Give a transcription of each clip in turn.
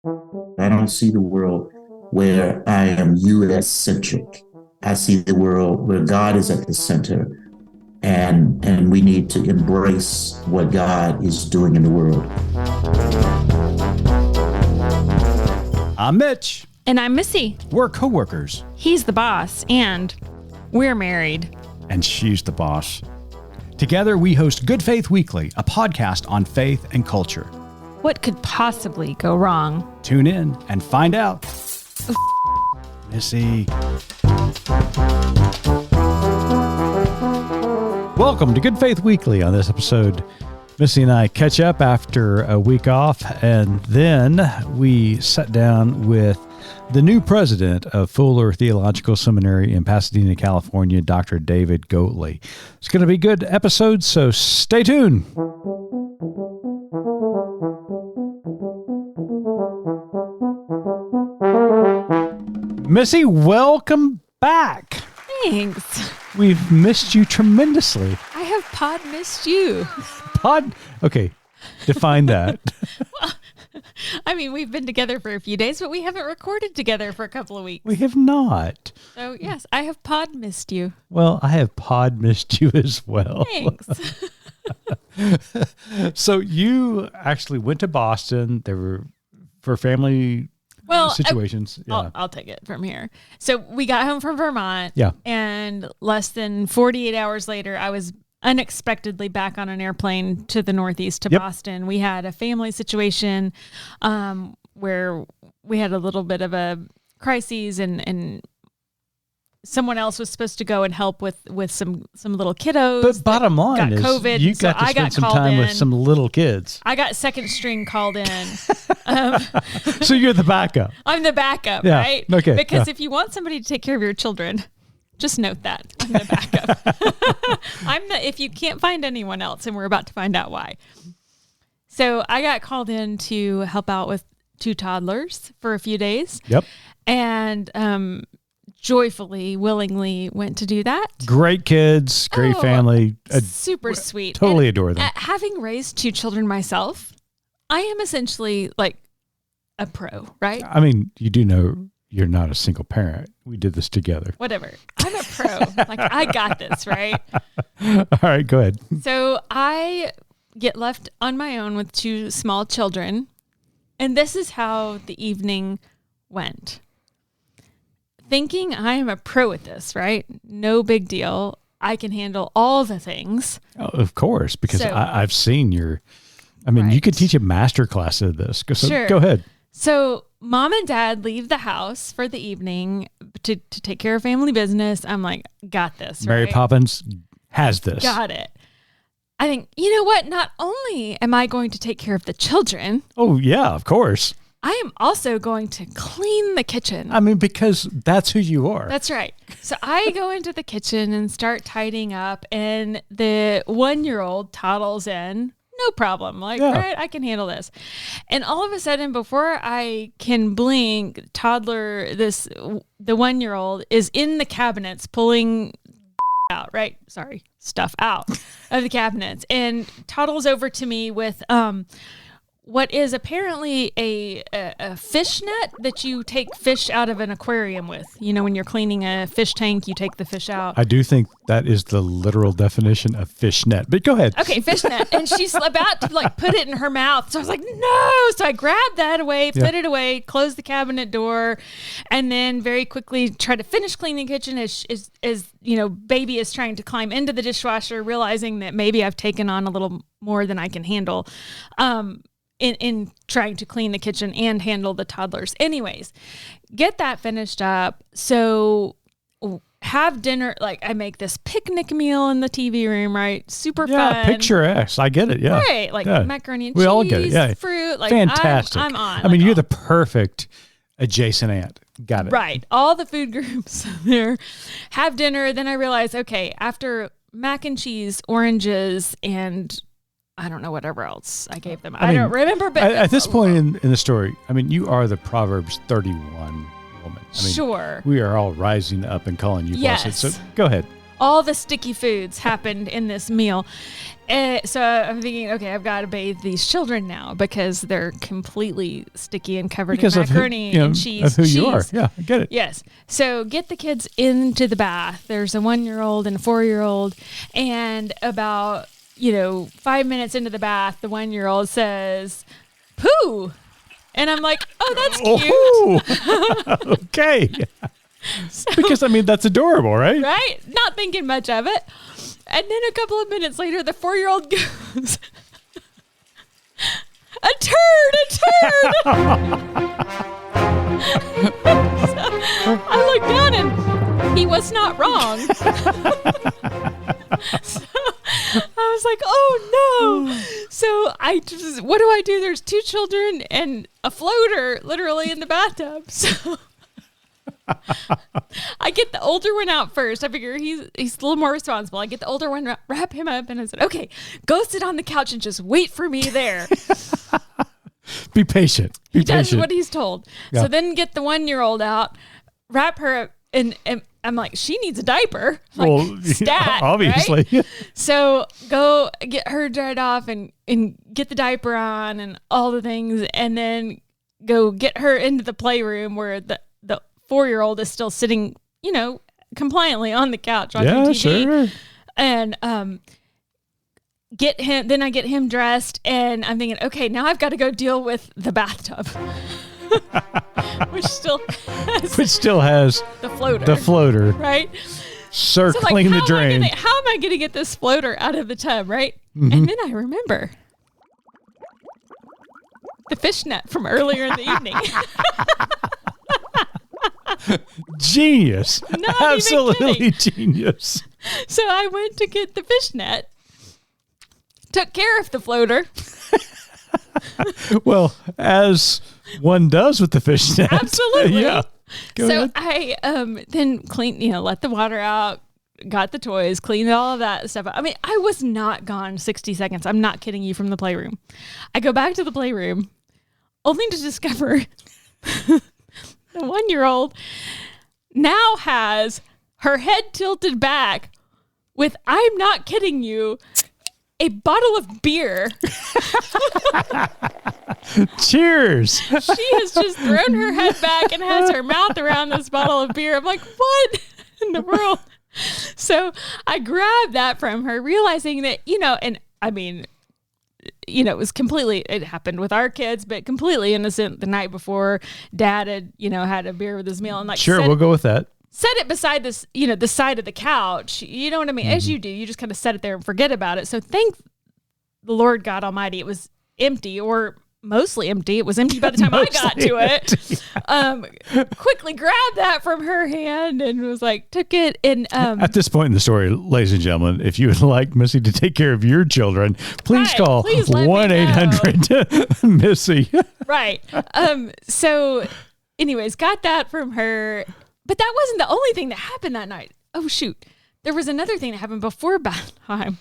I don't see the world where I am US centric. I see the world where God is at the center, and we need to embrace what God is doing in the world. I'm Mitch. And I'm Missy. We're coworkers. He's the boss, and we're married. And she's the boss. Together, we host Good Faith Weekly, a podcast on faith and culture. What could possibly go wrong? Tune in and find out. Missy. Welcome to Good Faith Weekly. On this episode, Missy and I catch up after a week off, and then we sat down with the new president of Fuller Theological Seminary in Pasadena, California, Dr. David Goatley. It's going to be a good episode, so stay tuned. Missy, welcome back. Thanks. We've missed you tremendously. I have pod missed you. Okay, define that. I mean, we've been together for a few days, but we haven't recorded together for a couple of weeks. We have not. So, yes, I have pod missed you. Well, I have pod missed you as well. Thanks. So you actually went to Boston. There were for family situations. I'll take it from here. So we got home from Vermont. Yeah. And less than 48 hours later, I was unexpectedly back on an airplane to the Northeast to Boston. We had a family situation where we had a little bit of a crisis, and someone else was supposed to go and help with some little kiddos. But bottom line got is COVID, you got to spend some time with some little kids. I got second string called in. So you're the backup. I'm the backup, yeah. right? Okay. Because if you want somebody to take care of your children, just note that I'm the backup. If you can't find anyone else, and we're about to find out why. So I got called in to help out with 2 toddlers for a few days. Yep. And joyfully, willingly went to do that. Great kids, great family. Super sweet. Totally adore them. Having raised 2 children myself, I am essentially like a pro, right? I mean, you do know you're not a single parent. We did this together. Whatever. I'm a pro. Like, I got this, right? All right, go ahead. So I get left on my own with 2 small children. And this is how the evening went. Thinking I am a pro at this, right? No big deal. I can handle all the things. Oh, of course, because So- I've seen you could teach a master class of this. Sure. Go ahead. So mom and dad leave the house for the evening to take care of family business. I'm like, got this, Mary right? Poppins has this. Got it. I think, you know what? Not only am I going to take care of the children, Oh, yeah, of course. I am also going to clean the kitchen. I mean, because that's who you are. That's right. So I go into the kitchen and start tidying up, and the 1-year-old toddles in. No problem. Like, right, I can handle this. And all of a sudden, before I can blink, the 1-year-old is in the cabinets pulling out, right? Sorry, stuff out of the cabinets, and toddles over to me with what is apparently a fish net that you take fish out of an aquarium with. You know, when you're cleaning a fish tank, you take the fish out. I do think that is the literal definition of fish net, but go ahead. Okay, fish net. And she's about to like put it in her mouth. So I was like, no. So I grabbed that away, put it away, closed the cabinet door, and then very quickly try to finish cleaning the kitchen as you know, baby is trying to climb into the dishwasher, realizing that maybe I've taken on a little more than I can handle. In trying to clean the kitchen and handle the toddlers. Anyways, get that finished up. So have dinner. Like, I make this picnic meal in the TV room, right? Super fun. Picturesque. I get it. Yeah. Right. Like macaroni and cheese, all get it. Yeah. fruit. Like, fantastic. I'm on. I mean, you're the perfect adjacent aunt. Got it. Right. All the food groups there. Have dinner. Then I realize, okay, after mac and cheese, oranges, and I don't know whatever else I gave them. I don't remember. But at this point in the story, I mean, you are the Proverbs 31 woman. I mean, sure. We are all rising up and calling you blessed. So go ahead. all the sticky foods happened in this meal. So I'm thinking, okay, I've got to bathe these children now because they're completely sticky and covered in macaroni and cheese. Of who you are. Yeah, I get it. Yes. So get the kids into the bath. There's a 1-year-old and a 4-year-old. And about, 5 minutes into the bath, the 1-year-old says, poo. And I'm like, oh, that's cute. Okay. Because, that's adorable, right? Right? Not thinking much of it. And then a couple of minutes later, the 4-year-old goes, a turd. So I looked down and he was not wrong. So I was like, oh no. So what do I do? There's 2 children and a floater literally in the bathtub. So I get the older one out first. I figure he's a little more responsible. I get the older one, wrap him up, and I said, okay, go sit on the couch and just wait for me there. Be patient. He does what he's told. Yeah. So then get the 1-year-old out, wrap her up, and I'm like, she needs a diaper. Stat, obviously. Right? So go get her dried off and get the diaper on and all the things, and then go get her into the playroom where the 4-year-old is still sitting, compliantly on the couch watching TV. Sure. And I get him dressed, and I'm thinking, okay, now I've got to go deal with the bathtub. which still has the floater. Right? Circling the drain. How am I going to get this floater out of the tub, right? Mm-hmm. And then I remember the fishnet from earlier in the evening. Genius. Absolutely genius. So I went to get the fishnet, took care of the floater. Well, as one does with the fishnet. Absolutely. Yeah. Go ahead. I then cleaned, let the water out, got the toys, cleaned all of that stuff out. I was not gone 60 seconds. I'm not kidding you, from the playroom. I go back to the playroom only to discover the 1-year-old now has her head tilted back with, I'm not kidding you, a bottle of beer. Cheers. She has just thrown her head back and has her mouth around this bottle of beer. I'm like, what in the world? So I grabbed that from her, realizing that, it happened with our kids, but completely innocent. The night before, Dad had a beer with his meal, and sure, we'll go with that. Set it beside this, the side of the couch. You know what I mean? Mm-hmm. As you do, you just kind of set it there and forget about it. So thank the Lord God Almighty, it was empty, or mostly empty. It was empty by the time I got to it. Yeah. Quickly grabbed that from her hand and was like, took it. And at this point in the story, ladies and gentlemen, if you would like Missy to take care of your children, please call 1-800-MISSY. Right. So anyways, got that from her. But that wasn't the only thing that happened that night. Oh, shoot. There was another thing that happened before bath time.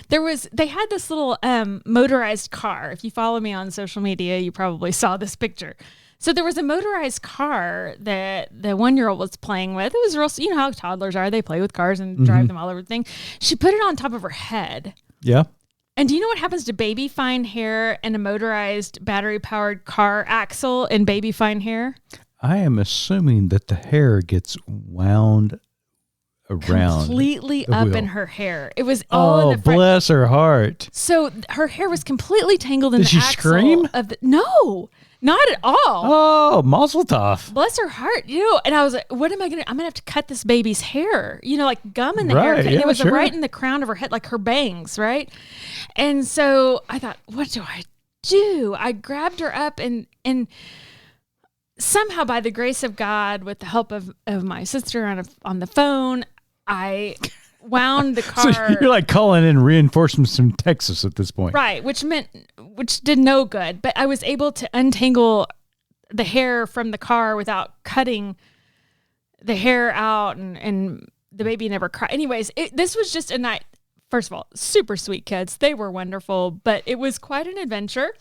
They had this little motorized car. If you follow me on social media, you probably saw this picture. So there was a motorized car that the 1-year-old was playing with. It was real, you know how toddlers are. They play with cars and drive them all over the thing. She put it on top of her head. Yeah. And do you know what happens to baby fine hair and a motorized battery-powered car axle in baby fine hair? I am assuming that the hair gets wound around completely up wheel. In her hair. It was all in the front. Bless her heart. So her hair was completely tangled in the axle. Did she scream? No, not at all. Oh, mazel tov. Bless her heart. And I was like, what am I going to, I'm going to have to cut this baby's hair, like gum in the hair. Yeah, it was right in the crown of her head, like her bangs, right? And so I thought, what do I do? I grabbed her up and somehow, by the grace of God, with the help of my sister on the phone, I wound the car. So you're like calling in reinforcements from Texas at this point. Right, which did no good. But I was able to untangle the hair from the car without cutting the hair out, and the baby never cried. Anyways, this was just a night. First of all, super sweet kids. They were wonderful, but it was quite an adventure.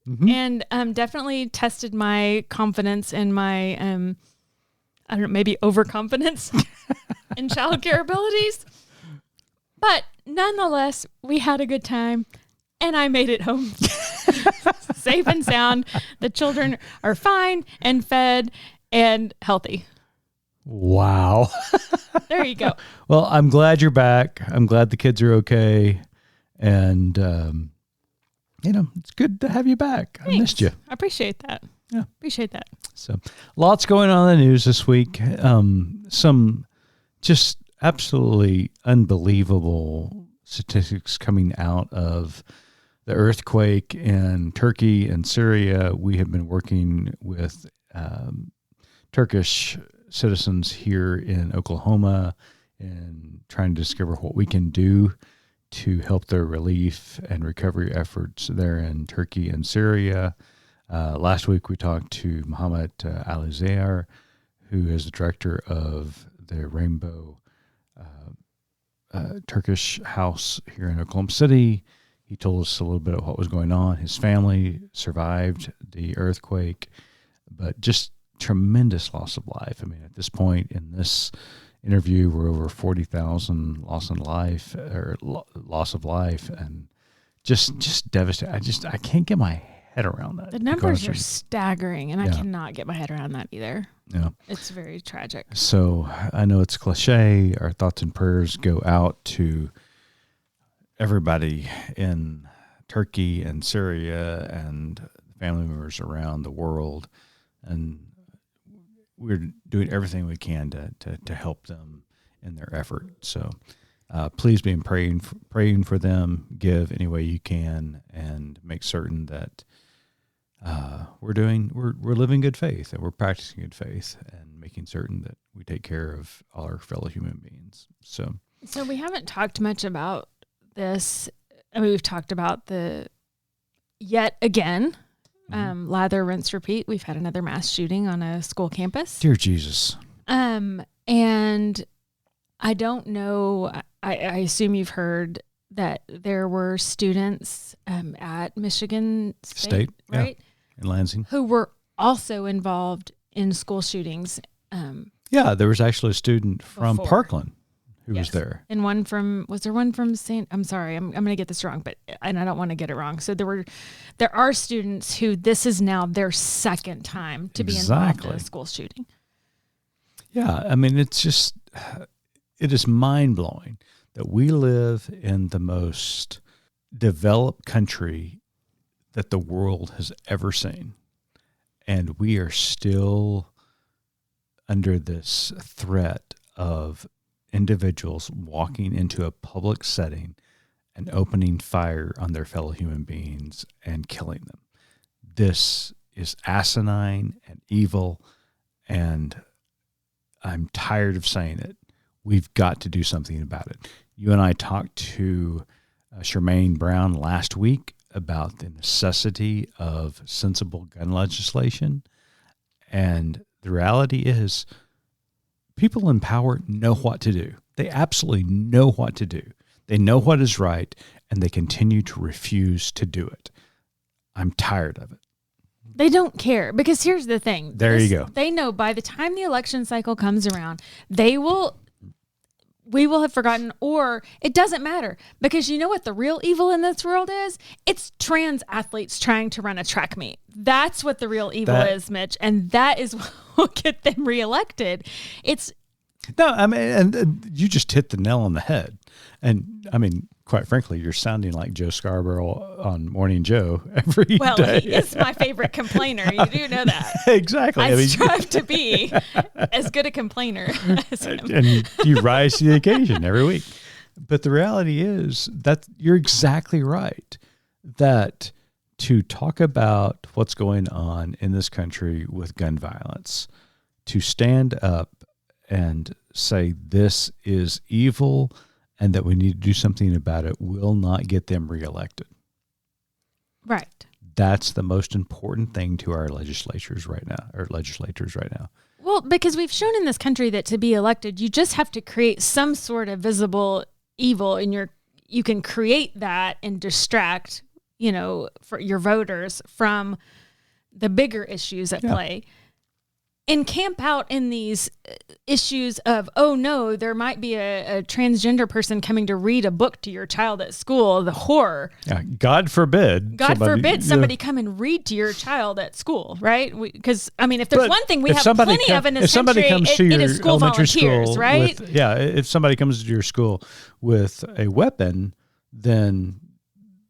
Mm-hmm. And definitely tested my confidence and my, maybe overconfidence in childcare abilities. But nonetheless, we had a good time, and I made it home safe and sound. The children are fine and fed and healthy. Wow. There you go. Well, I'm glad you're back. I'm glad the kids are okay. And, it's good to have you back. Thanks. I missed you. I appreciate that. Yeah. Appreciate that. So lots going on in the news this week. Some just absolutely unbelievable statistics coming out of the earthquake in Turkey and Syria. We have been working with Turkish citizens here in Oklahoma and trying to discover what we can do to help their relief and recovery efforts there in Turkey and Syria. Last week we talked to Mohammed Alizair, who is the director of the Rainbow Turkish House here in Oklahoma City. He told us a little bit of what was going on. His family survived the earthquake, but just tremendous loss of life. I mean, at this point in this interview, we're over 40,000 loss of life, and just devastating. I can't get my head around that. The numbers are staggering, and I cannot get my head around that either. Yeah. It's very tragic. So I know it's cliche. Our thoughts and prayers go out to everybody in Turkey and Syria and family members around the world. And we're doing everything we can to help them in their effort. So please be praying for them. Give any way you can, and make certain that we're living good faith, and we're practicing good faith, and making certain that we take care of all our fellow human beings. So we haven't talked much about this. I mean, we've talked about the yet again. Lather, rinse, repeat. We've had another mass shooting on a school campus. Dear Jesus. And I don't know, I assume you've heard that there were students at Michigan State, right? Yeah, in Lansing. Who were also involved in school shootings. There was actually a student from Parkland who was there. And was there one from I'm sorry, I'm going to get this wrong, and I don't want to get it wrong. So there are students who this is now their second time to be involved in a school shooting. Yeah. I mean, it is mind blowing that we live in the most developed country that the world has ever seen. And we are still under this threat of individuals walking into a public setting and opening fire on their fellow human beings and killing them. This is asinine and evil, and I'm tired of saying it. We've got to do something about it. You and I talked to Charmaine Brown last week about the necessity of sensible gun legislation, and the reality is people in power know what to do. They absolutely know what to do. They know what is right, and they continue to refuse to do it. I'm tired of it. They don't care, because here's the thing. You go. They know by the time the election cycle comes around, we will have forgotten, or it doesn't matter, because you know what the real evil in this world is? It's trans athletes trying to run a track meet. That's what the real evil is, Mitch, and that is what will get them reelected. And you just hit the nail on the head. And I mean, quite frankly, you're sounding like Joe Scarborough on Morning Joe every day. Well, he is my favorite complainer. You do know that. Exactly. I strive to be as good a complainer as him. And you rise to the occasion every week. But the reality is that you're exactly right. That to talk about what's going on in this country with gun violence, to stand up and say this is evil and that we need to do something about it will not get them reelected. Right. That's the most important thing to our legislators right now. Well, because we've shown in this country that to be elected, you just have to create some sort of visible evil, and you can create that and distract, for your voters from the bigger issues at play. and camp out in these issues of, oh no, there might be a transgender person coming to read a book to your child at school, the horror. Yeah, God forbid somebody come and read to your child at school, right? Because, if there's one thing we have plenty of in this country, it is school volunteers, right? If somebody comes to your school with a weapon, then,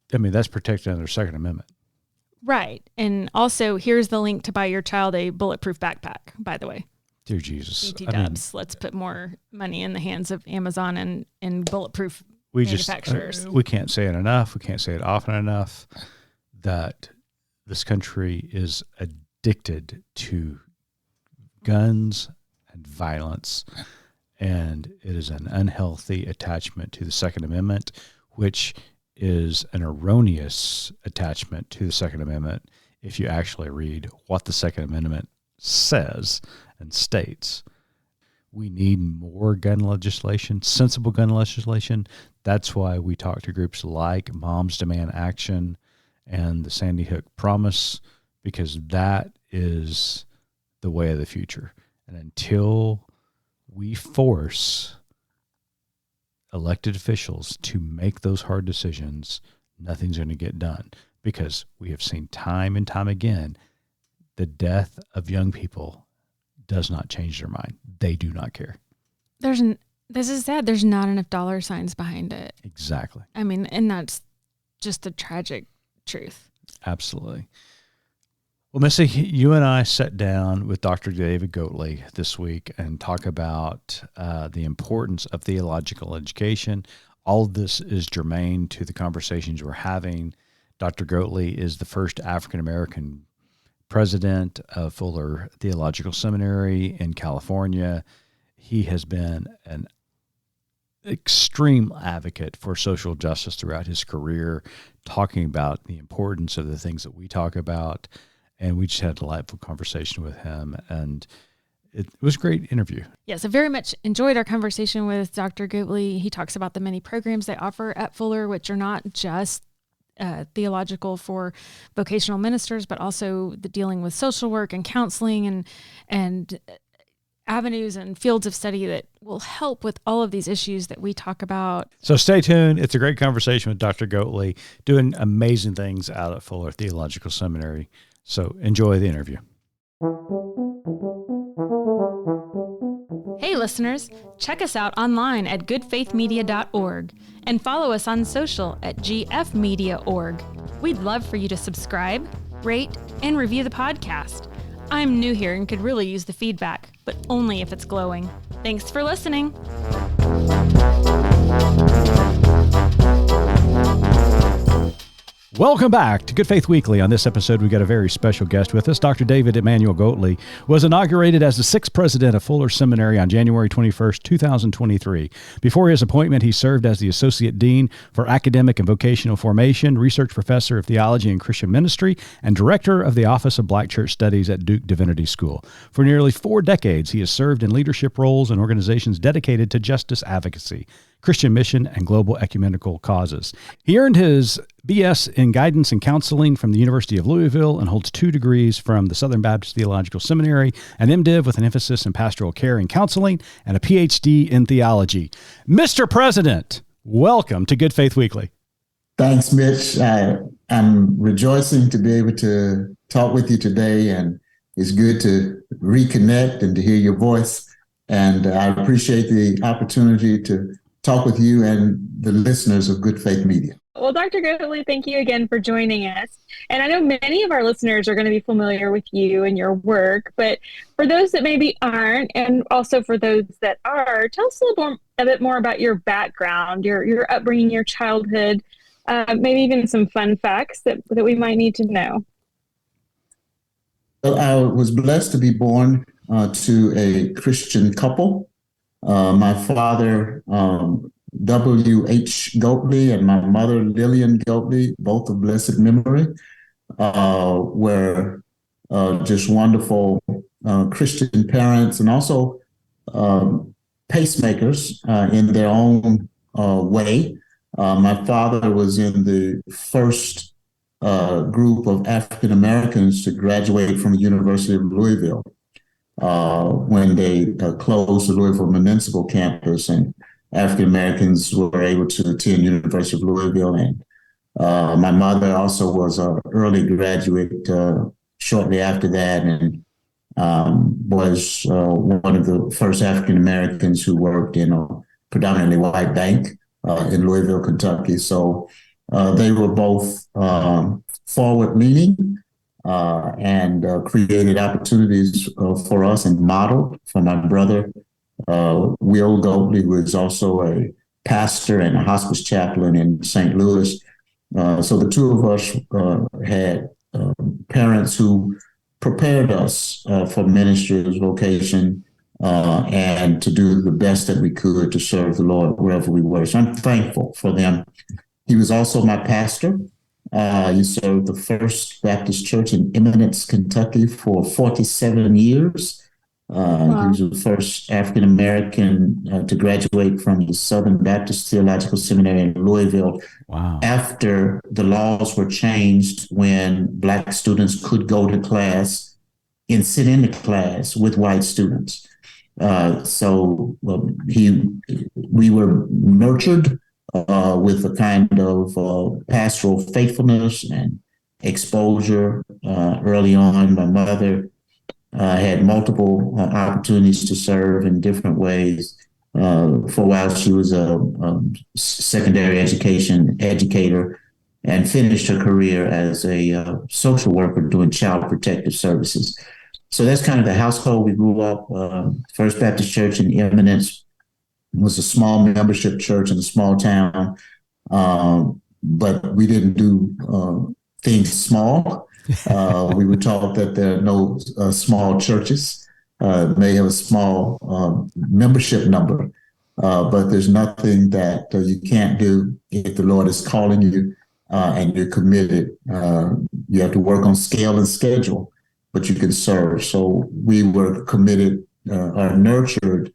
that's protected under the Second Amendment. Right. And also, here's the link to buy your child a bulletproof backpack, by the way. Dear Jesus. BT dubs. Let's put more money in the hands of Amazon and bulletproof manufacturers. We can't say it enough. We can't say it often enough that this country is addicted to guns and violence, and it is an unhealthy attachment to the Second Amendment, which is an erroneous attachment to the Second Amendment if you actually read what the Second Amendment says and states. We need more gun legislation, sensible gun legislation. That's why we talk to groups like Moms Demand Action and the Sandy Hook Promise, because that is the way of the future. And until we force elected officials to make those hard decisions, nothing's going to get done, because we have seen time and time again, the death of young people does not change their mind. They do not care. This is sad. There's not enough dollar signs behind it. Exactly. And that's just a tragic truth. Absolutely. Well, Missy, you and I sat down with Dr. David Goatley this week and talk about the importance of theological education. All of this is germane to the conversations we're having. Dr. Goatley is the first African-American president of Fuller Theological Seminary in California. He has been an extreme advocate for social justice throughout his career, talking about the importance of the things that we talk about. And we just had a delightful conversation with him, and it was a great interview. Yes, I very much enjoyed our conversation with Dr. Goatley. He talks about the many programs they offer at Fuller, which are not just theological for vocational ministers, but also the dealing with social work and counseling and avenues and fields of study that will help with all of these issues that we talk about. So stay tuned. It's a great conversation with Dr. Goatley, doing amazing things out at Fuller Theological Seminary. So enjoy the interview. Hey listeners, check us out online at goodfaithmedia.org and follow us on social at gfmedia.org. We'd love for you to subscribe, rate, and review the podcast. I'm new here and could really use the feedback, but only if it's glowing. Thanks for listening. Welcome back to Good Faith Weekly. On this episode, we've got a very special guest with us. Dr. David Emmanuel Goatley was inaugurated as the sixth president of Fuller Seminary on January 21st, 2023. Before his appointment, he served as the Associate Dean for Academic and Vocational Formation, Research Professor of Theology and Christian Ministry, and Director of the Office of Black Church Studies at Duke Divinity School. For nearly 4 decades, he has served in leadership roles in organizations dedicated to justice advocacy, Christian mission, and global ecumenical causes. He earned his B.S. in Guidance and Counseling from the University of Louisville and holds 2 degrees from the Southern Baptist Theological Seminary, an MDiv with an emphasis in pastoral care and counseling, and a Ph.D. in theology. Mr. President, welcome to Good Faith Weekly. Thanks, Mitch. I'm rejoicing to be able to talk with you today, and it's good to reconnect and to hear your voice. And I appreciate the opportunity to talk with you and the listeners of Good Faith Media. Well, Dr. Goatley, thank you again for joining us. And I know many of our listeners are going to be familiar with you and your work, but for those that maybe aren't, and also for those that are, tell us a bit more about your background, your upbringing, your childhood, maybe even some fun facts that we might need to know. Well, I was blessed to be born to a Christian couple. My father, W.H. Goatley, and my mother, Lillian Goatley, both of blessed memory, were just wonderful Christian parents, and also pacemakers in their own way. My father was in the first group of African Americans to graduate from the University of Louisville. when they closed the Louisville Municipal Campus, and African Americans were able to attend University of Louisville. And my mother also was an early graduate shortly after that, and was one of the first African Americans who worked in a predominantly white bank in Louisville, Kentucky. So they were both forward-leaning and created opportunities for us and modeled for my brother, Will Goatley, who is also a pastor and a hospice chaplain in St. Louis. So the two of us had parents who prepared us for ministry's vocation and to do the best that we could to serve the Lord wherever we were. So I'm thankful for them. He was also my pastor. He served the First Baptist Church in Eminence, Kentucky for 47 years. Wow. He was the first African American to graduate from the Southern Baptist Theological Seminary in Louisville. Wow. After the laws were changed when Black students could go to class and sit in the class with white students. We were nurtured with a kind of pastoral faithfulness and exposure early on. My mother had multiple opportunities to serve in different ways. For a while, she was a secondary education educator and finished her career as a social worker doing child protective services. So that's kind of the household we grew up. First Baptist Church in Eminence was a small membership church in a small town, but we didn't do things small. We were taught that there are no small churches. They have a small membership number, but there's nothing that you can't do if the Lord is calling you and you're committed. You have to work on scale and schedule, but you can serve. So we were committed or nurtured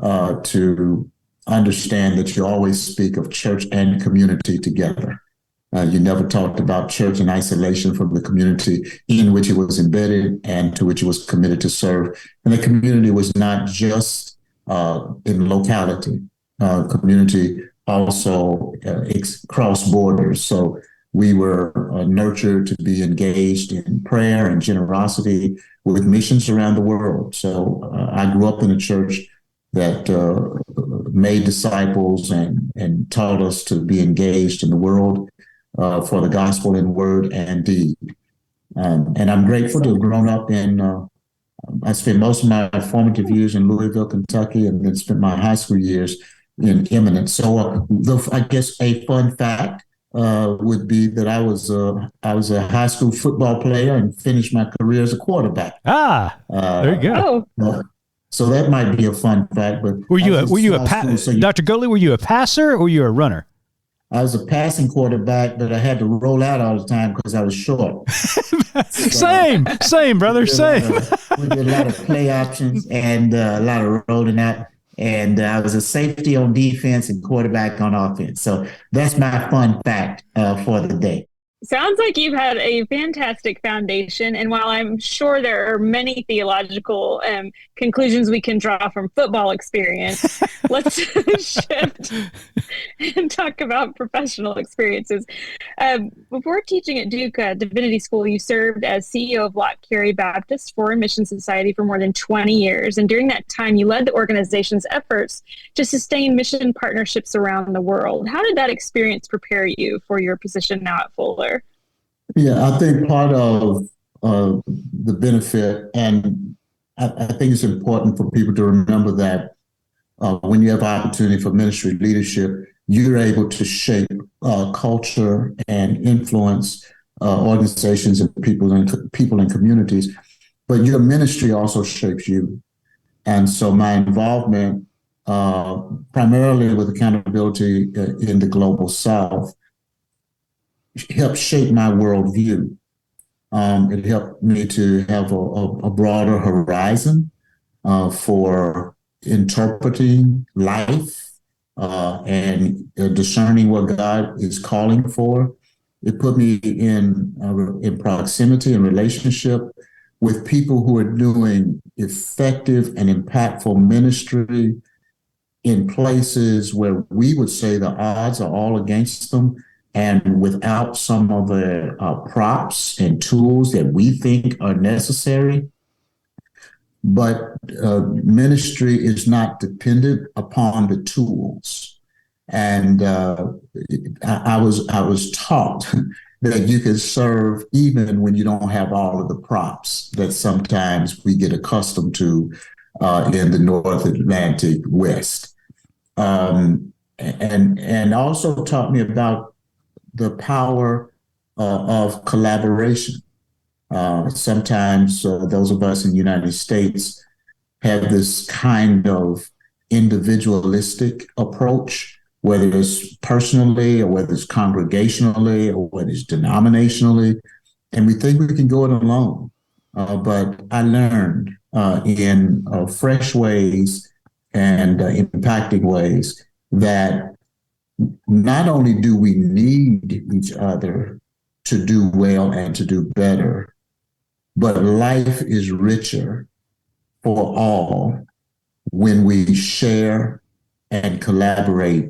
to understand that you always speak of church and community together. You never talked about church in isolation from the community in which it was embedded and to which it was committed to serve. And the community was not just in locality. Community also crossed borders. So we were nurtured to be engaged in prayer and generosity with missions around the world. So I grew up in a church that made disciples and taught us to be engaged in the world for the gospel in word and deed. And I'm grateful to have grown up I spent most of my formative years in Louisville, Kentucky, and then spent my high school years in Eminence. So I guess a fun fact would be that I was a high school football player and finished my career as a quarterback. There you go. So that might be a fun fact. But were you Dr. Goatley, were you a passer or were you a runner? I was a passing quarterback, but I had to roll out all the time because I was short. Same, brother, same. We did a lot of play options and a lot of rolling out. And I was a safety on defense and quarterback on offense. So that's my fun fact for the day. Sounds like you've had a fantastic foundation. And while I'm sure there are many theological conclusions we can draw from football experience, let's shift and talk about professional experiences. Before teaching at Duke Divinity School, you served as CEO of Lock Carey Baptist Foreign Mission Society for more than 20 years. And during that time, you led the organization's efforts to sustain mission partnerships around the world. How did that experience prepare you for your position now at Fuller? Yeah, I think part of the benefit, and I think it's important for people to remember that when you have opportunity for ministry leadership, you're able to shape culture and influence organizations and people and communities, but your ministry also shapes you. And so my involvement, primarily with accountability in the Global South, helped shape my worldview. It helped me to have a broader horizon for interpreting life and discerning what God is calling for. It put me in proximity and relationship with people who are doing effective and impactful ministry in places where we would say the odds are all against them, and without some of the props and tools that we think are necessary. But ministry is not dependent upon the tools. And I was taught that you can serve even when you don't have all of the props that sometimes we get accustomed to in the North Atlantic West. And also taught me about the power of collaboration. Sometimes those of us in the United States have this kind of individualistic approach, whether it's personally or whether it's congregationally or whether it's denominationally, and we think we can go it alone. But I learned in fresh ways and impacting ways that not only do we need each other to do well and to do better, but life is richer for all when we share and collaborate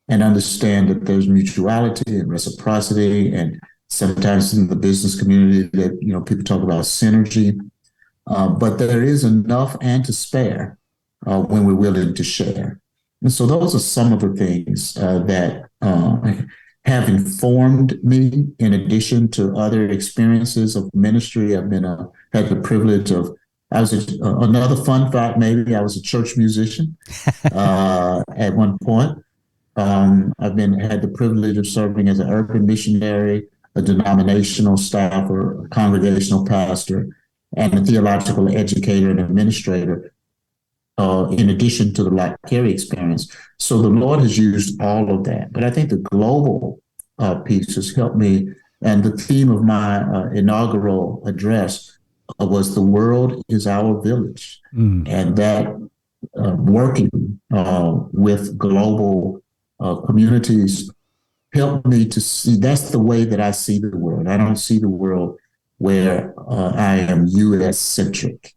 and understand that there's mutuality and reciprocity, and sometimes in the business community that people talk about synergy, but there is enough and to spare when we're willing to share. And so those are some of the things that have informed me, in addition to other experiences of ministry. I've had the privilege of, another fun fact maybe, I was a church musician at one point. I've had the privilege of serving as an urban missionary, a denominational staffer, a congregational pastor, and a theological educator and administrator, in addition to the Black Carey experience. So the Lord has used all of that. But I think the global piece has helped me. And the theme of my inaugural address was "The world is our village." And that working with global communities helped me to see, that's the way that I see the world. I don't see the world where I am U.S.-centric.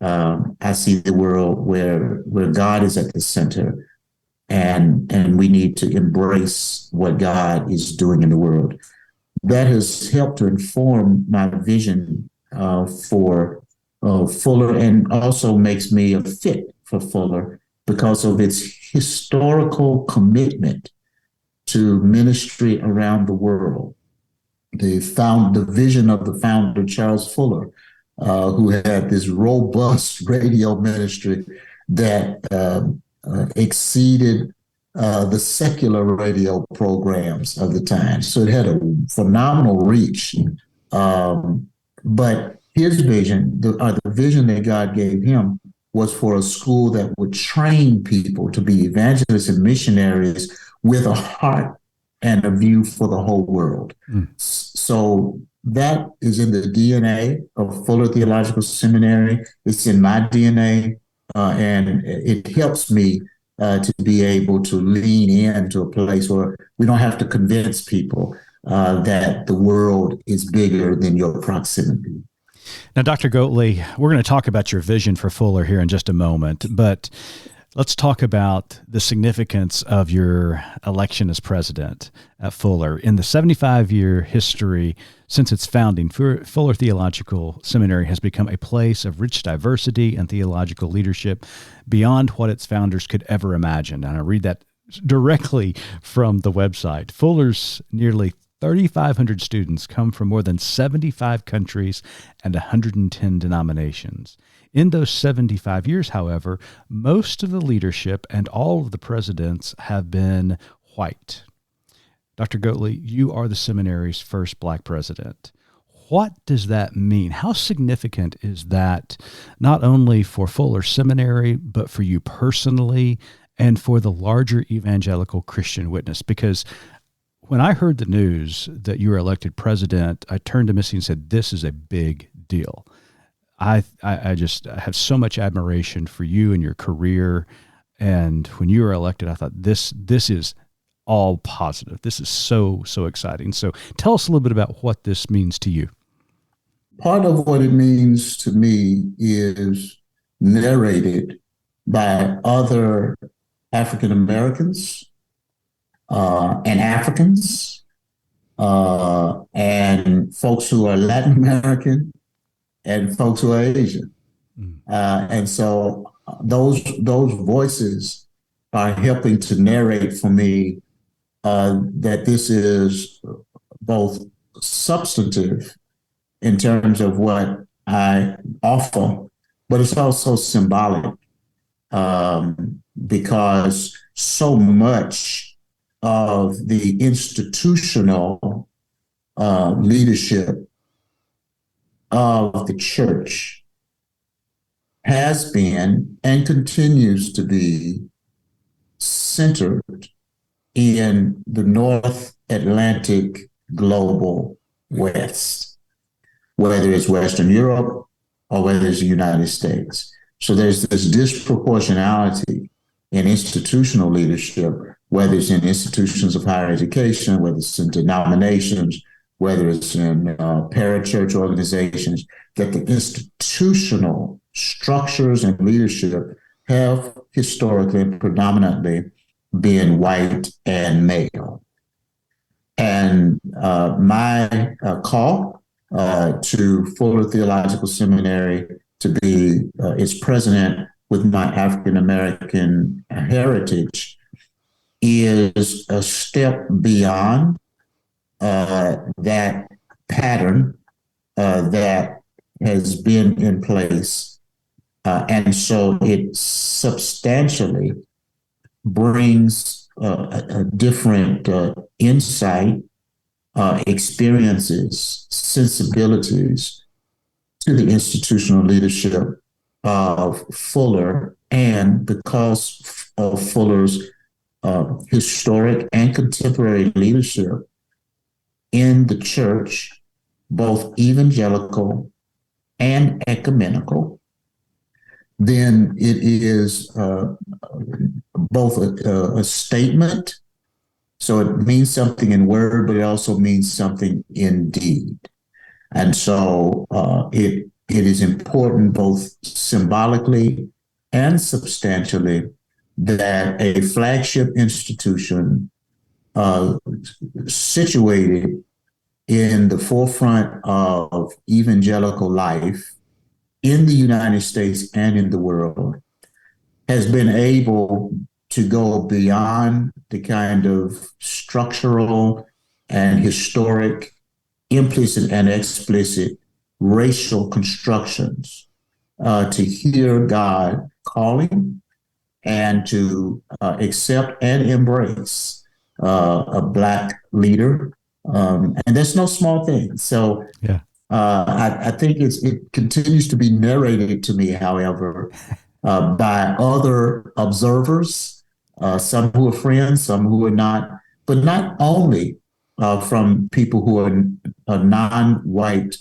I see the world where God is at the center, and we need to embrace what God is doing in the world. That has helped to inform my vision for Fuller, and also makes me a fit for Fuller because of its historical commitment to ministry around the world. The vision of the founder, Charles Fuller, who had this robust radio ministry that exceeded the secular radio programs of the time. So it had a phenomenal reach. But his vision, the vision that God gave him, was for a school that would train people to be evangelists and missionaries with a heart and a view for the whole world. So that is in the DNA of Fuller Theological Seminary. It's in my DNA, and it helps me to be able to lean into a place where we don't have to convince people that the world is bigger than your proximity. Now, Dr. Goatley, we're going to talk about your vision for Fuller here in just a moment, but let's talk about the significance of your election as president at Fuller. In the 75-year history since its founding, Fuller Theological Seminary has become a place of rich diversity and theological leadership beyond what its founders could ever imagine. And I read that directly from the website. Fuller's nearly 3,500 students come from more than 75 countries and 110 denominations. In those 75 years, however, most of the leadership and all of the presidents have been white. Dr. Goatley, you are the seminary's first Black president. What does that mean? How significant is that, not only for Fuller Seminary, but for you personally and for the larger evangelical Christian witness? Because when I heard the news that you were elected president, I turned to Missy and said, this is a big deal. I have so much admiration for you and your career. And when you were elected, I thought this is all positive. This is so exciting. So tell us a little bit about what this means to you. Part of what it means to me is narrated by other African Americans and Africans and folks who are Latin American and folks who are Asian. And so those voices are helping to narrate for me that this is both substantive in terms of what I offer, but it's also symbolic because so much of the institutional leadership of the church has been and continues to be centered in the North Atlantic global West, whether it's Western Europe or whether it's the United States. So there's this disproportionality in institutional leadership, whether it's in institutions of higher education, whether it's in denominations, whether it's in parachurch organizations, that the institutional structures and leadership have historically and predominantly been white and male. And my call to Fuller Theological Seminary to be its president with my African American heritage is a step beyond that pattern that has been in place. And so it substantially brings a different insight, experiences, sensibilities to the institutional leadership of Fuller, and because of Fuller's historic and contemporary leadership in the church, both evangelical and ecumenical, then it is both a statement, so it means something in word, but it also means something in deed. And so it is important both symbolically and substantially that a flagship institution situated in the forefront of evangelical life in the United States and in the world has been able to go beyond the kind of structural and historic, implicit and explicit racial constructions to hear God calling and to accept and embrace a Black leader. And that's no small thing. So yeah. I think it continues to be narrated to me, however, by other observers, some who are friends, some who are not, but not only from people who are non-white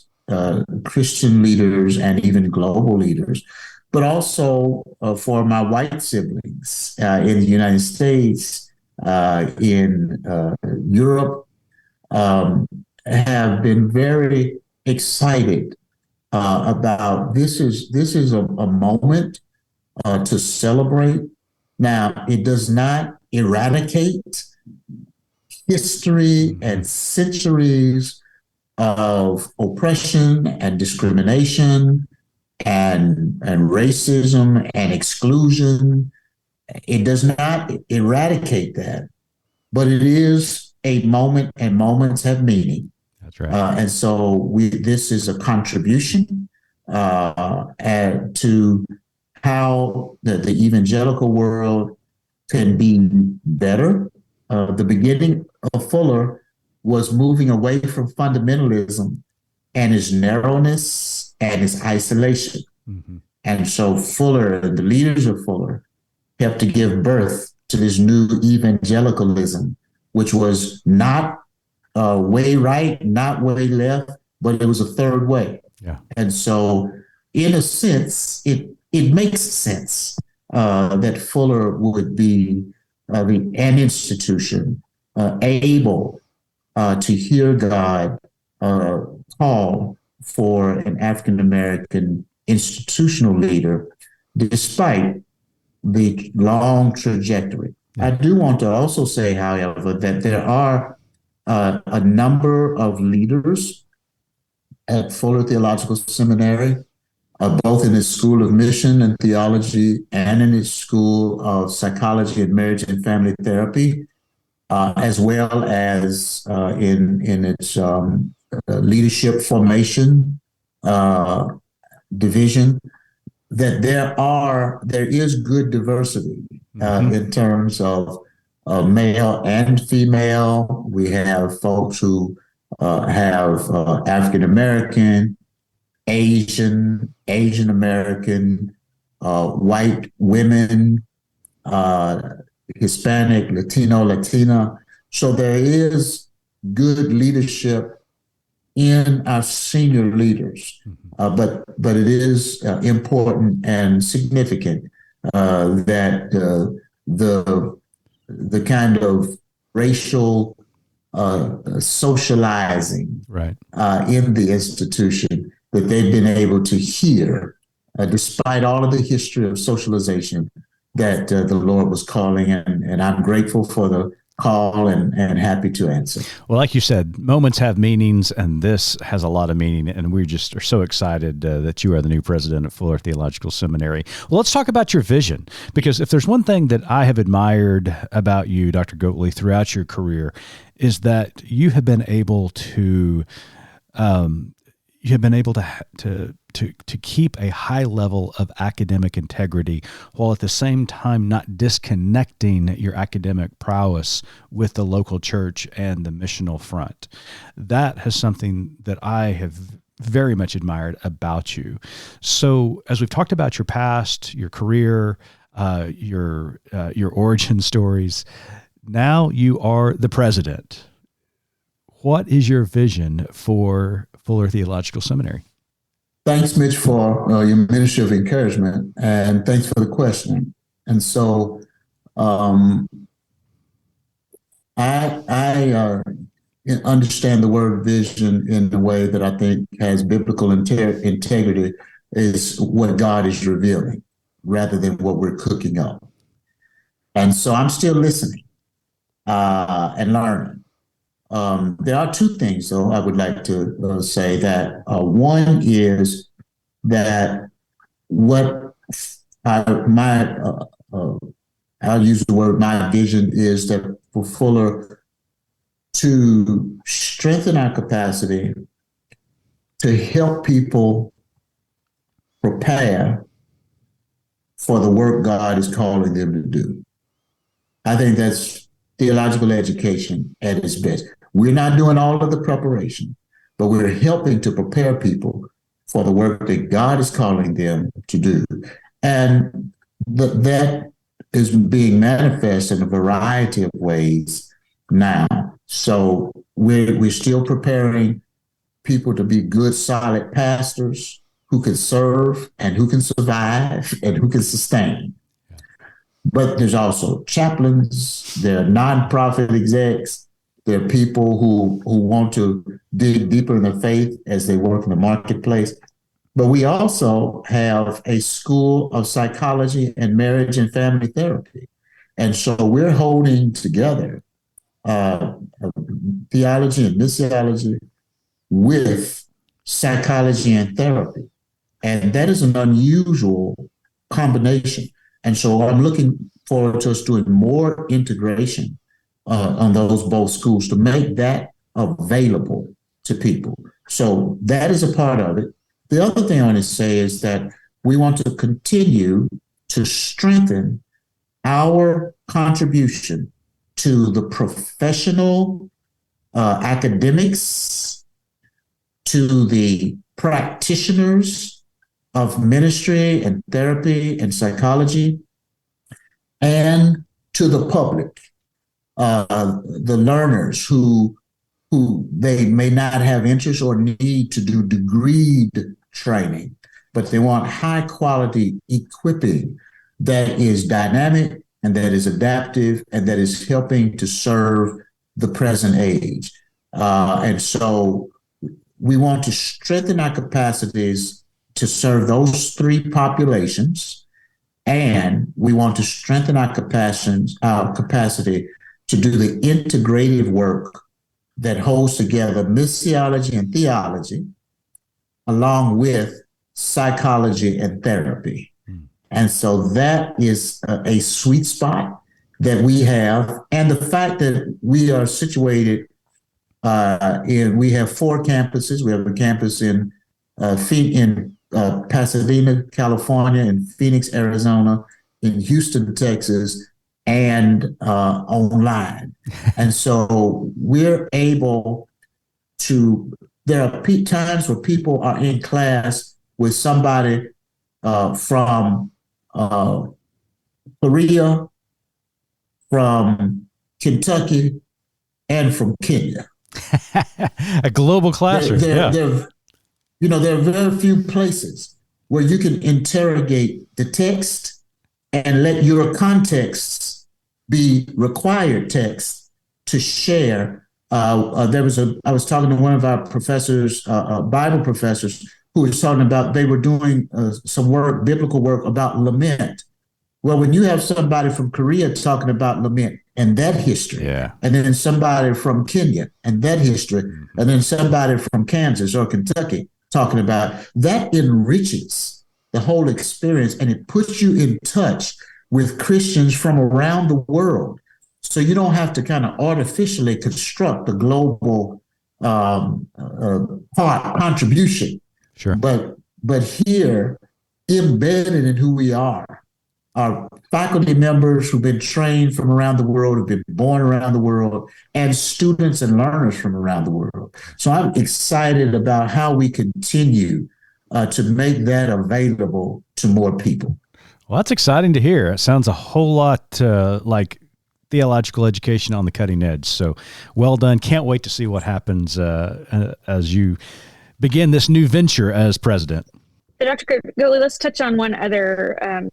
Christian leaders and even global leaders, but also for my white siblings in the United States, in Europe, have been very excited about this is a moment to celebrate. Now, it does not eradicate history and centuries of oppression and discrimination and racism and exclusion. It does not eradicate that, but it is a moment, and moments have meaning. That's right. And so this is a contribution to how the evangelical world can be better. The beginning of Fuller was moving away from fundamentalism and its narrowness and its isolation. Mm-hmm. And so Fuller and the leaders of Fuller helped to give birth to this new evangelicalism, which was not way right, not way left, but it was a third way. Yeah. And so in a sense, it makes sense that Fuller would be an institution able to hear God call for an African-American institutional leader despite the long trajectory. I do want to also say, however, that there are a number of leaders at Fuller Theological Seminary, both in its School of Mission and Theology and in its School of Psychology and Marriage and Family Therapy, as well as in its leadership formation division, that there is good diversity in terms of male and female. We have folks who have African American, Asian American, white women, Hispanic, Latino, Latina. So there is good leadership in our senior leaders, but it is important and significant that the kind of racial socializing in the institution that they've been able to hear, despite all of the history of socialization, that the Lord was calling, and I'm grateful for the call and happy to answer. Well, like you said, moments have meanings, and this has a lot of meaning, and we just are so excited that you are the new president of Fuller Theological Seminary. Well, let's talk about your vision, because if there's one thing that I have admired about you, Dr. Goatley, throughout your career, is that you have been able to to keep a high level of academic integrity while at the same time not disconnecting your academic prowess with the local church and the missional front. That is something that I have very much admired about you. So as we've talked about your past, your career, your origin stories, now you are the president. What is your vision for Fuller Theological Seminary? Thanks, Mitch, for your ministry of encouragement, and thanks for the question. And so, I understand the word vision in a way that I think has biblical integrity, is what God is revealing rather than what we're cooking up. And so I'm still listening and learning. There are two things, though, I would like to say that one is that I'll use the word, my vision is that for Fuller to strengthen our capacity to help people prepare for the work God is calling them to do. I think that's theological education at its best. We're not doing all of the preparation, but we're helping to prepare people for the work that God is calling them to do. And that is being manifest in a variety of ways now. So we're still preparing people to be good, solid pastors who can serve and who can survive and who can sustain. But there's also chaplains, there are nonprofit execs, there are people who want to dig deeper in their faith as they work in the marketplace. But we also have a school of psychology and marriage and family therapy. And so we're holding together theology and missiology with psychology and therapy. And that is an unusual combination. And so I'm looking forward to us doing more integration on those both schools to make that available to people. So that is a part of it. The other thing I want to say is that we want to continue to strengthen our contribution to the professional academics, to the practitioners of ministry and therapy and psychology, and to the public, the learners who they may not have interest or need to do degreed training, but they want high quality equipping that is dynamic and that is adaptive and that is helping to serve the present age. And so we want to strengthen our capacities to serve those three populations And we want to strengthen our capacity to do the integrative work that holds together missiology and theology, along with psychology and therapy. And so that is a sweet spot that we have. And the fact that we are situated we have 4 campuses. We have a campus in Pasadena, California, in Phoenix, Arizona, in Houston, Texas, and online. And so we're able to, there are times where people are in class with somebody from Korea, from Kentucky, and from Kenya. A global classroom. There are very few places where you can interrogate the text and let your contexts be required text to share. I was talking to one of our professors, Bible professors, who was talking about they were doing some work, biblical work about lament. Well, when you have somebody from Korea talking about lament and that history, and then somebody from Kenya and that history, and then somebody from Kansas or Kentucky talking about, that enriches the whole experience, and it puts you in touch with Christians from around the world. So you don't have to kind of artificially construct a global contribution. Sure. But here, embedded in who we are faculty members who've been trained from around the world, have been born around the world, and students and learners from around the world. So I'm excited about how we continue to make that available to more people. Well, that's exciting to hear. It sounds a whole lot like theological education on the cutting edge. So well done. Can't wait to see what happens as you begin this new venture as president. So Dr. Goatley, let's touch on one other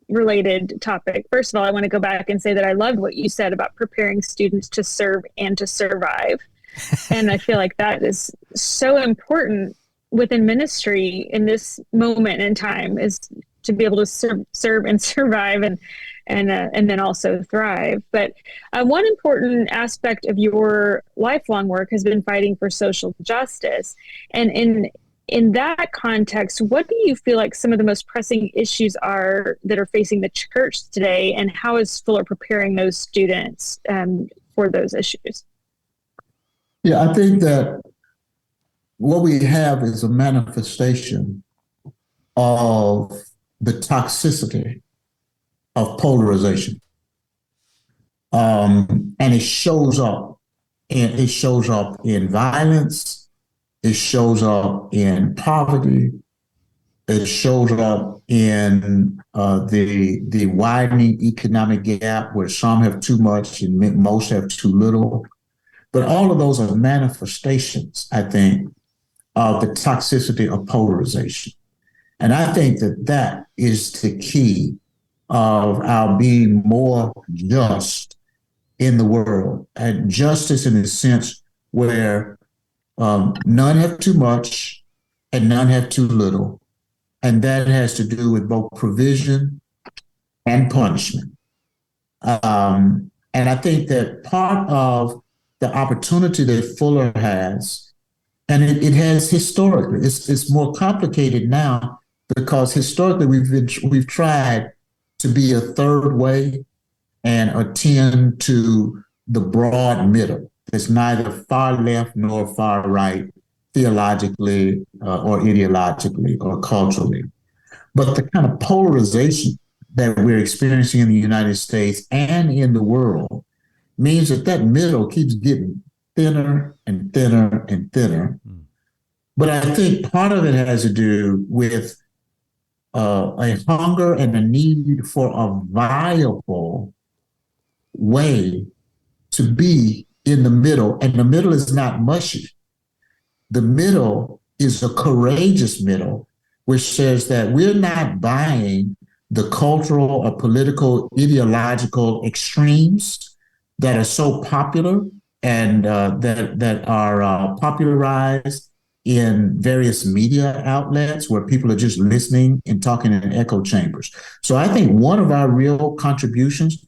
related topic. First of all, I want to go back and say that I loved what you said about preparing students to serve and to survive. And I feel like that is so important within ministry in this moment in time, is to be able to serve and survive and then also thrive. But one important aspect of your lifelong work has been fighting for social justice. And in that context, what do you feel like some of the most pressing issues are that are facing the church today, and how is Fuller preparing those students for those issues? Yeah, I think that what we have is a manifestation of the toxicity of polarization. And it shows up in violence. It shows up in poverty. It shows up in the widening economic gap, where some have too much and most have too little. But all of those are manifestations, I think, of the toxicity of polarization. And I think that is the key of our being more just in the world, and justice in the sense where none have too much and none have too little. And that has to do with both provision and punishment. And I think that part of the opportunity that Fuller has, and it has historically, it's more complicated now, because historically we've tried to be a third way and attend to the broad middle. It's neither far left nor far right, theologically or ideologically or culturally. But the kind of polarization that we're experiencing in the United States and in the world means that middle keeps getting thinner and thinner and thinner. But I think part of it has to do with a hunger and a need for a viable way to be in the middle. And the middle is not mushy. The middle is a courageous middle, which says that we're not buying the cultural or political ideological extremes that are so popular and that are popularized in various media outlets where people are just listening and talking in echo chambers. So I think one of our real contributions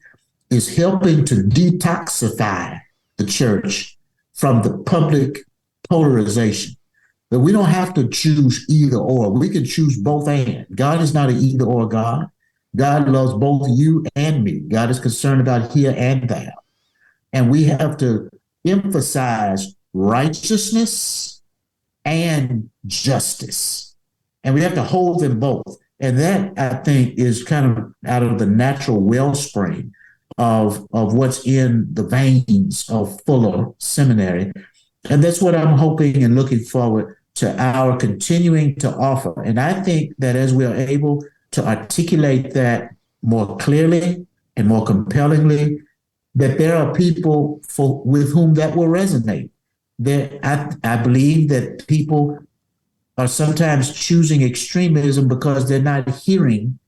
is helping to detoxify the church from the public polarization. That we don't have to choose either or. We can choose both and. God is not an either or God. God loves both you and me. God is concerned about here and there. And we have to emphasize righteousness and justice. And we have to hold them both. And that, I think, is kind of out of the natural wellspring of what's in the veins of Fuller Seminary. And that's what I'm hoping and looking forward to our continuing to offer. And I think that as we are able to articulate that more clearly and more compellingly, that there are people with whom that will resonate. I believe that people are sometimes choosing extremism because they're not hearing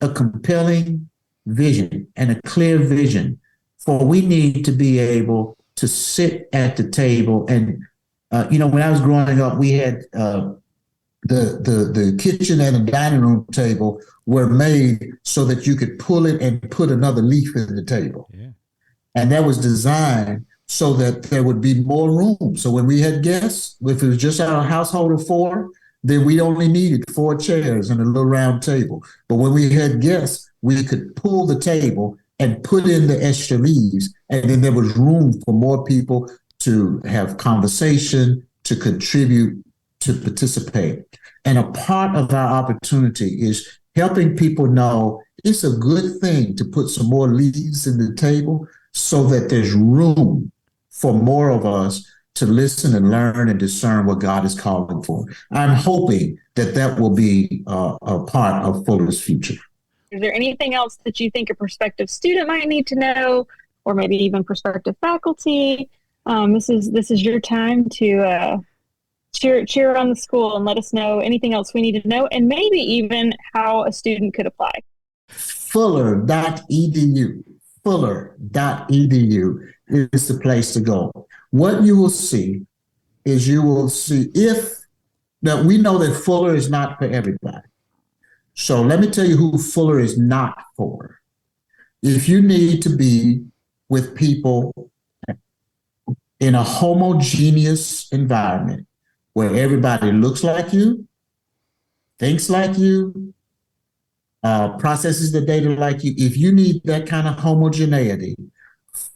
a compelling vision and a clear vision. For we need to be able to sit at the table. And, when I was growing up, we had the kitchen and the dining room table were made so that you could pull it and put another leaf in the table. Yeah. And that was designed so that there would be more room. So when we had guests, if it was just our household of four, then we only needed 4 chairs and a little round table. But when we had guests, we could pull the table and put in the extra leaves, and then there was room for more people to have conversation, to contribute, to participate. And a part of our opportunity is helping people know it's a good thing to put some more leaves in the table so that there's room for more of us to listen and learn and discern what God is calling for. I'm hoping that that will be a part of Fuller's future. Is there anything else that you think a prospective student might need to know, or maybe even prospective faculty? This is your time to cheer on the school and let us know anything else we need to know, and maybe even how a student could apply. Fuller.edu. Fuller.edu is the place to go. What you will see is now we know that Fuller is not for everybody. So let me tell you who Fuller is not for. If you need to be with people in a homogeneous environment where everybody looks like you, thinks like you, processes the data like you, if you need that kind of homogeneity,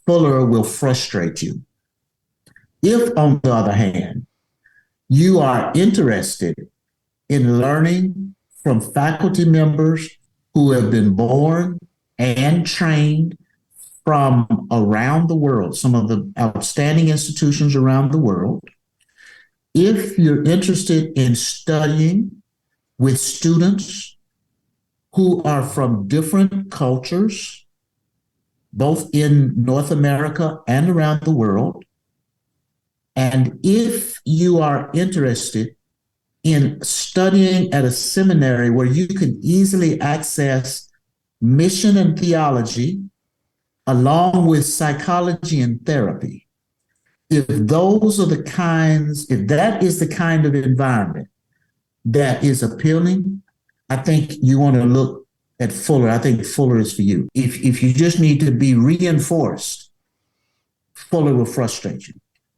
Fuller will frustrate you. If, on the other hand, you are interested in learning from faculty members who have been born and trained from around the world, some of the outstanding institutions around the world, if you're interested in studying with students who are from different cultures, both in North America and around the world, and if you are interested in studying at a seminary where you can easily access mission and theology along with psychology and therapy, if that is the kind of environment that is appealing, I think you want to look at Fuller. I think Fuller is for you. If you just need to be reinforced, Fuller will frustrate you.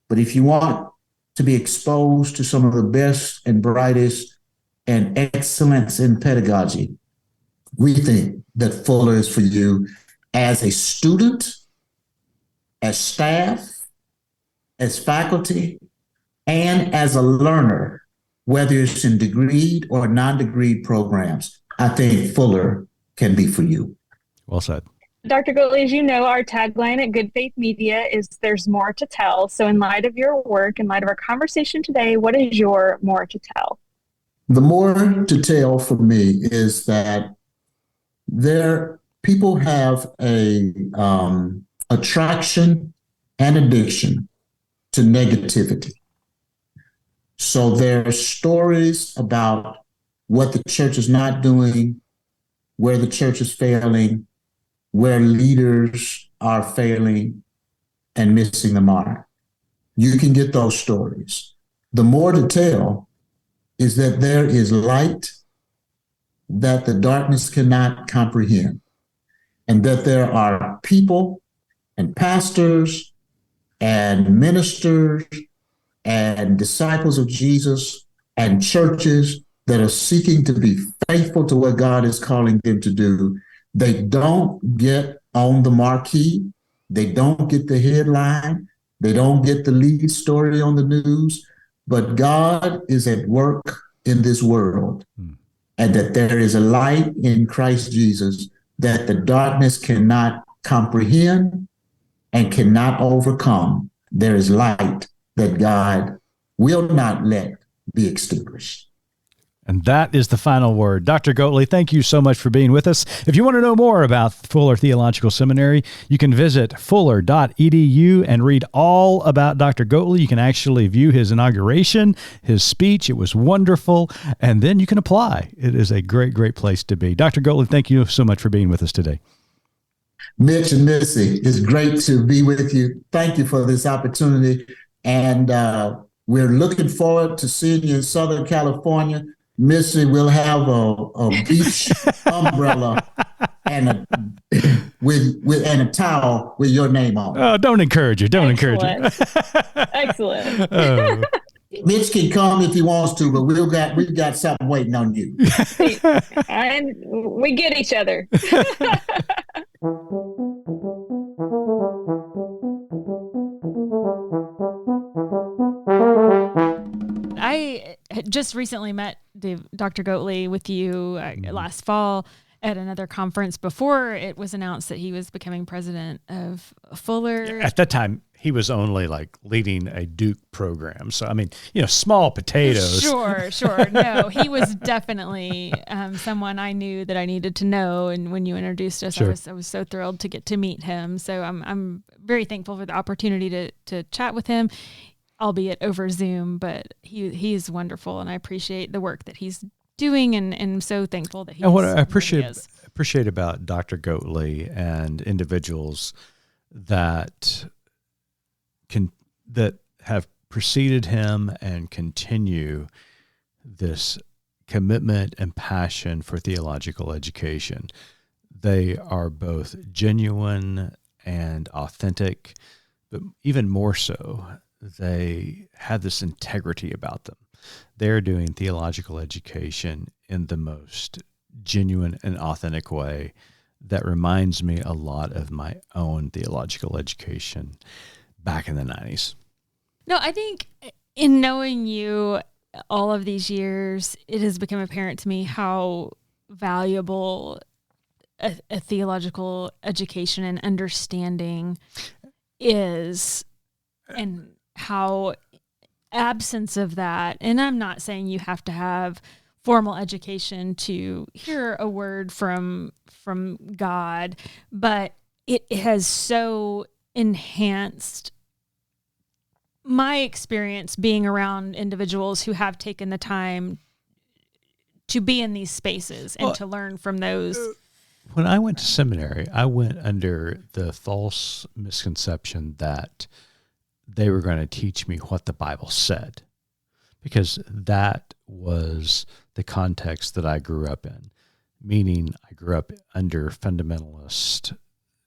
But if you want to be exposed to some of the best and brightest and excellence in pedagogy, we think that Fuller is for you as a student, as staff, as faculty, and as a learner, whether it's in degreed or non-degreed programs. I think Fuller can be for you. Well said. Dr. Goatley, as you know, our tagline at Good Faith Media is "There's more to tell." So in light of your work, in light of our conversation today, what is your more to tell? The more to tell for me is that people have a attraction and addiction to negativity. So there are stories about what the church is not doing, where the church is failing, where leaders are failing and missing the mark. You can get those stories. The more to tell is that there is light that the darkness cannot comprehend, and that there are people and pastors and ministers and disciples of Jesus and churches that are seeking to be faithful to what God is calling them to do. They don't get on the marquee. They don't get the headline. They don't get the lead story on the news. But God is at work in this world, and that there is a light in Christ Jesus that the darkness cannot comprehend and cannot overcome. There is light that God will not let be extinguished. And that is the final word. Dr. Goatley, thank you so much for being with us. If you want to know more about Fuller Theological Seminary, you can visit fuller.edu and read all about Dr. Goatley. You can actually view his inauguration, his speech. It was wonderful. And then you can apply. It is a great, great place to be. Dr. Goatley, thank you so much for being with us today. Mitch and Missy, it's great to be with you. Thank you for this opportunity. And we're looking forward to seeing you in Southern California. Missy will have a beach umbrella and a towel with your name on it. Oh, don't encourage her. Don't encourage her. Excellent. Mitch can come if he wants to, but we've got something waiting on you. And we get each other. I just recently met Dr. Goatley with you last fall at another conference before it was announced that he was becoming president of Fuller. At that time, he was only like leading a Duke program. So, I mean, small potatoes. Sure. No, he was definitely someone I knew that I needed to know. And when you introduced us, Sure. I was so thrilled to get to meet him. So I'm very thankful for the opportunity to chat with him, albeit over Zoom, but he is wonderful, and I appreciate the work that he's doing, and I'm so thankful that he's. And what I appreciate about Dr. Goatley and individuals that have preceded him and continue this commitment and passion for theological education. They are both genuine and authentic, but even more so, they have this integrity about them. They're doing theological education in the most genuine and authentic way that reminds me a lot of my own theological education back in the 90s. No, I think in knowing you all of these years, it has become apparent to me how valuable a theological education and understanding is, and how absence of that, and I'm not saying you have to have formal education to hear a word from God, but it has so enhanced my experience being around individuals who have taken the time to be in these spaces and to learn from those. When I went to seminary, I went under the false misconception that they were going to teach me what the Bible said, because that was the context that I grew up in, meaning I grew up under fundamentalist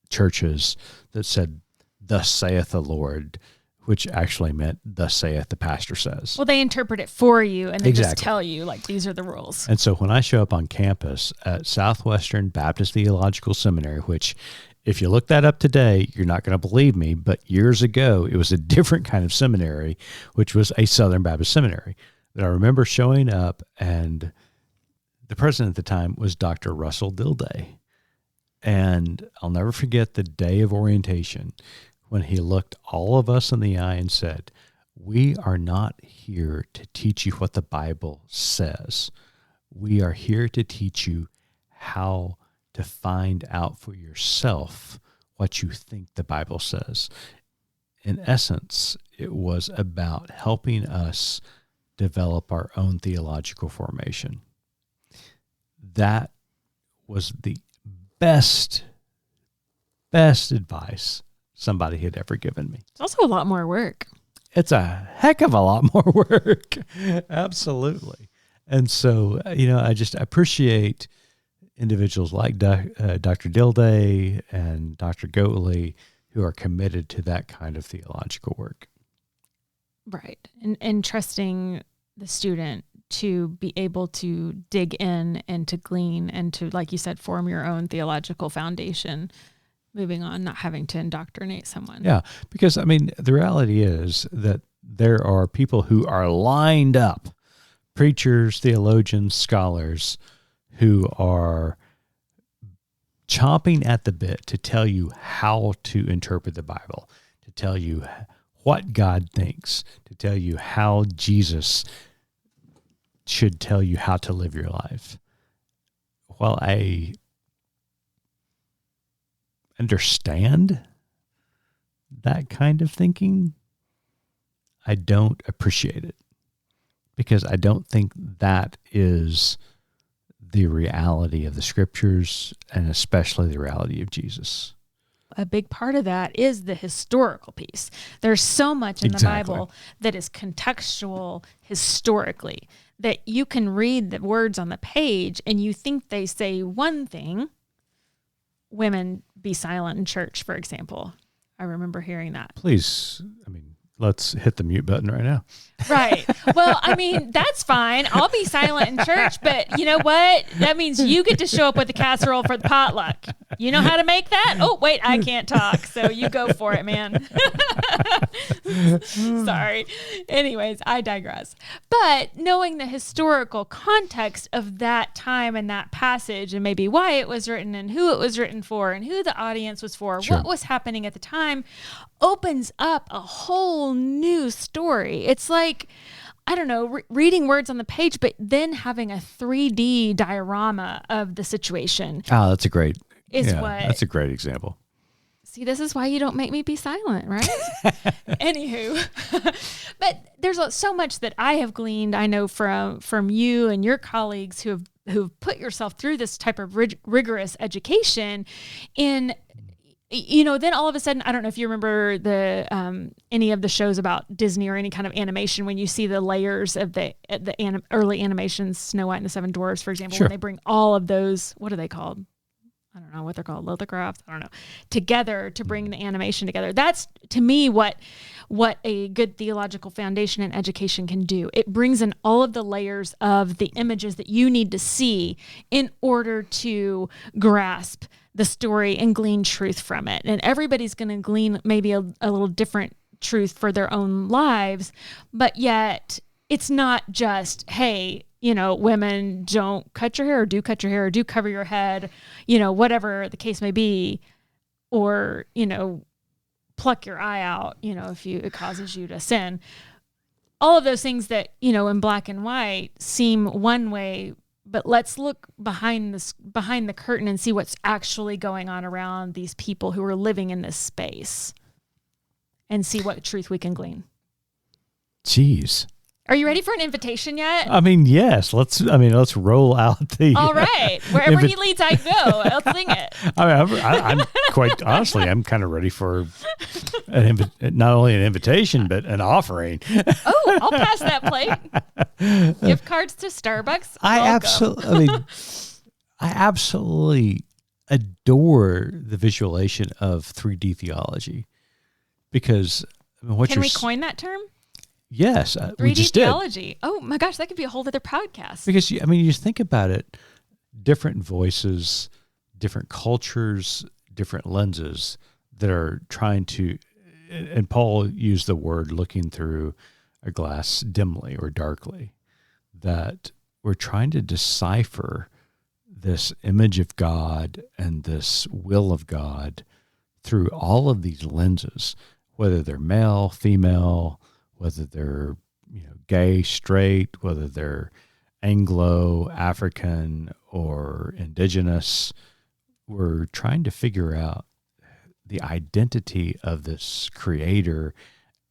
churches that said, "Thus saith the Lord," which actually meant, "Thus saith the pastor says." Well, they interpret it for you and they Exactly. just tell you, like, these are the rules. And so when I show up on campus at Southwestern Baptist Theological Seminary, which if you look that up today, you're not going to believe me, but years ago, it was a different kind of seminary, which was a Southern Baptist seminary. That I remember showing up, and the president at the time was Dr. Russell Dilday. And I'll never forget the day of orientation when he looked all of us in the eye and said, "We are not here to teach you what the Bible says. We are here to teach you how to find out for yourself what you think the Bible says." In essence, it was about helping us develop our own theological formation. That was the best advice somebody had ever given me. It's also a lot more work. it's a heck of a lot more work. Absolutely. And so, I just appreciate individuals like Dr. Dilday and Dr. Goatley who are committed to that kind of theological work. Right. And trusting the student to be able to dig in and to glean and to, like you said, form your own theological foundation, moving on, not having to indoctrinate someone. Yeah, because, the reality is that there are people who are lined up, preachers, theologians, scholars, who are chomping at the bit to tell you how to interpret the Bible, to tell you what God thinks, to tell you how Jesus should tell you how to live your life. While I understand that kind of thinking, I don't appreciate it, because I don't think that is the reality of the scriptures, and especially the reality of Jesus. A big part of that is the historical piece. There's so much in the Bible that is contextual historically, that you can read the words on the page and you think they say one thing. Women be silent in church, for example. I remember hearing that. Please, let's hit the mute button right now. Right. Well, that's fine. I'll be silent in church, but you know what? That means you get to show up with the casserole for the potluck. You know how to make that? Oh, wait, I can't talk. So you go for it, man. Sorry. Anyways, I digress. But knowing the historical context of that time and that passage, and maybe why it was written and who it was written for and who the audience was for, sure, what was happening at the time, opens up a whole new story. It's like, I don't know, reading words on the page, but then having a 3D diorama of the situation. Oh, that's a great example. See, this is why you don't make me be silent, right? Anywho, but there's so much that I have gleaned, I know, from you and your colleagues who've put yourself through this type of rigorous education in, then all of a sudden, I don't know if you remember any of the shows about Disney or any kind of animation, when you see the layers of the early animations, Snow White and the Seven Dwarfs, for example, sure, when they bring all of those, what are they called? I don't know what they're called, lithographs, I don't know, together to bring the animation together. That's, to me, what a good theological foundation and education can do. It brings in all of the layers of the images that you need to see in order to grasp the story and glean truth from it. And everybody's going to glean maybe a little different truth for their own lives, but yet it's not just, hey, women don't cut your hair, or do cut your hair, or do cover your head, whatever the case may be, or, pluck your eye out, if it causes you to sin. All of those things that, in black and white seem one way, but let's look behind the curtain and see what's actually going on around these people who are living in this space, and see what truth we can glean. Jeez. Are you ready for an invitation yet? Yes. Let's roll out the. All right. Wherever he leads, I go. I'll sing it. I'm quite honestly, I'm kind of ready for not only an invitation, but an offering. Oh, I'll pass that plate. Gift cards to Starbucks. I absolutely adore the visualization of 3D theology, because can we coin that term? Yes, 3D we just theology. Did. Oh my gosh, that could be a whole other podcast. Because you think about it, different voices, different cultures, different lenses that are trying to, and Paul used the word looking through a glass dimly or darkly, that we're trying to decipher this image of God and this will of God through all of these lenses, whether they're male, female, whether they're gay, straight, whether they're Anglo, African, or indigenous. We're trying to figure out the identity of this creator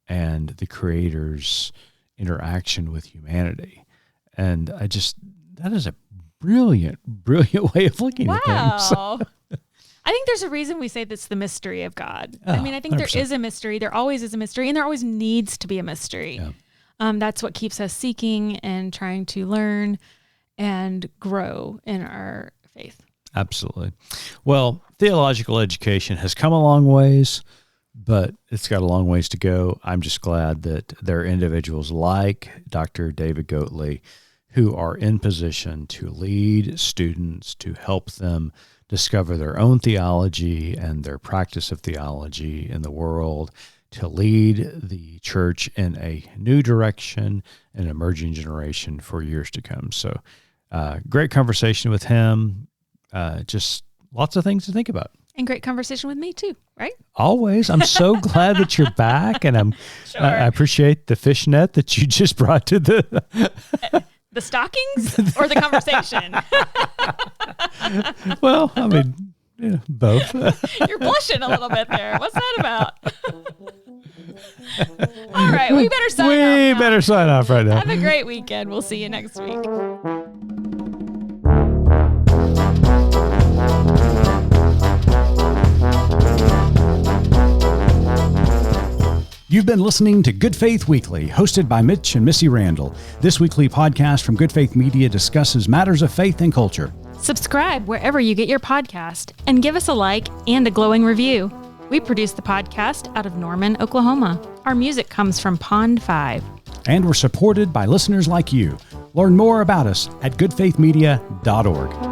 and the creator's interaction with humanity. And that is a brilliant way of looking at things. Wow. I think there's a reason we say that's the mystery of God. Oh, I mean, I think 100%. there is a mystery. There always is a mystery, and there always needs to be a mystery. Yeah. That's what keeps us seeking and trying to learn and grow in our faith. Absolutely. Well, theological education has come a long ways, but it's got a long ways to go. I'm just glad that there are individuals like Dr. David Goatley who are in position to lead students, to help them discover their own theology and their practice of theology in the world, to lead the church in a new direction, an emerging generation for years to come. So great conversation with him. Just lots of things to think about. And great conversation with me too, right? Always. I'm so glad that you're back, and Sure. I appreciate the fishnet that you just brought to the... The stockings or the conversation? Well, I mean, yeah, both. You're blushing a little bit there. What's that about? All right, we better sign off now. better sign off right now. Have a great weekend. We'll see you next week. You've been listening to Good Faith Weekly, hosted by Mitch and Missy Randall. This weekly podcast from Good Faith Media discusses matters of faith and culture. Subscribe wherever you get your podcast and give us a like and a glowing review. We produce the podcast out of Norman, Oklahoma. Our music comes from Pond 5. And we're supported by listeners like you. Learn more about us at goodfaithmedia.org.